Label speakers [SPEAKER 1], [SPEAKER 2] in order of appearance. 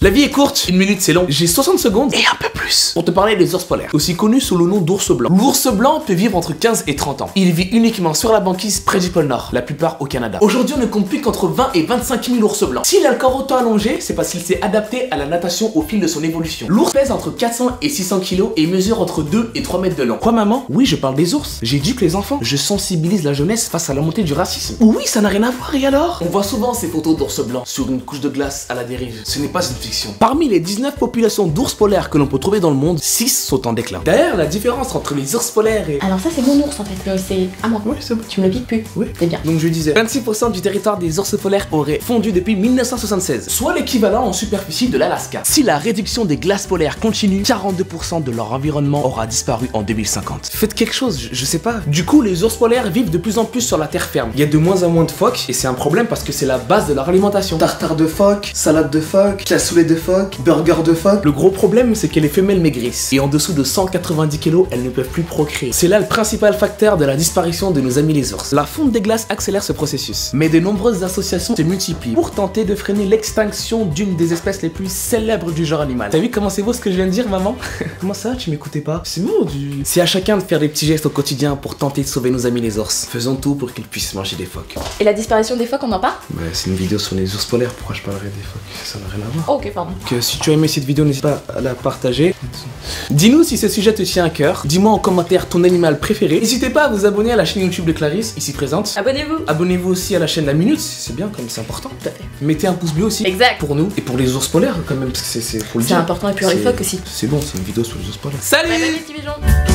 [SPEAKER 1] La vie est courte, une minute c'est long. J'ai 60 secondes et un peu plus pour te parler des ours polaires, aussi connus sous le nom d'ours blanc. L'ours blanc peut vivre entre 15 et 30 ans. Il vit uniquement sur la banquise près du pôle Nord, la plupart au Canada. Aujourd'hui, on ne compte plus qu'entre 20 et 25 000 ours blancs. S'il a le corps autant allongé, c'est parce qu'il s'est adapté à la natation au fil de son évolution. L'ours pèse entre 400 et 600 kg et mesure entre 2 et 3 mètres de long. Quoi maman? Oui, je parle des ours. J'éduque les enfants. Je sensibilise la jeunesse face à la montée du racisme. Oui, ça n'a rien à voir, et alors? On voit souvent ces photos d'ours blancs sur une couche de glace à la dérive. Ce n'est pas une fiction. Parmi les 19 populations d'ours polaires que l'on peut trouver dans le monde, 6 sont en déclin. D'ailleurs, la différence entre les ours polaires et...
[SPEAKER 2] Alors ça c'est mon ours en fait, mais c'est à moi.
[SPEAKER 1] Oui, c'est bon.
[SPEAKER 2] Tu me le piques plus.
[SPEAKER 1] Oui.
[SPEAKER 2] C'est bien.
[SPEAKER 1] Donc je disais, 26% du territoire des ours polaires aurait fondu depuis 1976, soit l'équivalent en superficie de l'Alaska. Si la réduction des glaces polaires continue, 42% de leur environnement aura disparu en 2050. Faites quelque chose, je sais pas. Du coup, les ours polaires vivent de plus en plus sur la terre ferme. Il y a de moins en moins de phoques, et c'est un problème parce que c'est la base de leur alimentation. Tartare de phoque, salade de phoque, cassoulet de phoque, burger de phoque. Le gros problème, c'est que les femelles maigrissent, et en dessous de 190 kg, elles ne peuvent plus procréer. C'est là le principal facteur de la disparition de nos amis les ours. La fonte des glaces accélère ce processus, mais de nombreuses associations se multiplient pour tenter de freiner l'extinction d'une des espèces les plus célèbres du genre animal. T'as vu comment c'est beau ce que je viens de dire, maman? Comment ça, tu m'écoutais pas? C'est beau du... C'est à chacun de faire des petits gestes au quotidien pour tenter de sauver nos amis les ours. Faisons tout pour qu'ils puissent manger des phoques.
[SPEAKER 2] Et la disparition des phoques, on en parle?
[SPEAKER 1] Bah, c'est une vidéo sur les ours polaires, pourquoi je parlerais des phoques? Ça n'a rien à voir.
[SPEAKER 2] Oh, ok, pardon.
[SPEAKER 1] Donc, si tu as aimé cette vidéo, n'hésite pas à la partager. Dis-nous si ce sujet te tient à cœur. Dis-moi en commentaire ton animal préféré. N'hésitez pas à vous abonner à la chaîne YouTube de Clarisse, ici présente.
[SPEAKER 2] Abonnez-vous.
[SPEAKER 1] Abonnez-vous aussi à la chaîne La Minute, c'est bien, comme c'est important.
[SPEAKER 2] Tout à fait.
[SPEAKER 1] Mettez un pouce bleu aussi.
[SPEAKER 2] Exact.
[SPEAKER 1] Pour nous et pour les ours polaires quand même, parce que c'est faut le
[SPEAKER 2] C'est
[SPEAKER 1] dire.
[SPEAKER 2] important, et puis les phoques aussi.
[SPEAKER 1] C'est bon, c'est une vidéo sur les ours polaires.
[SPEAKER 2] Bye bye
[SPEAKER 1] Salut!
[SPEAKER 2] les petits pigeons.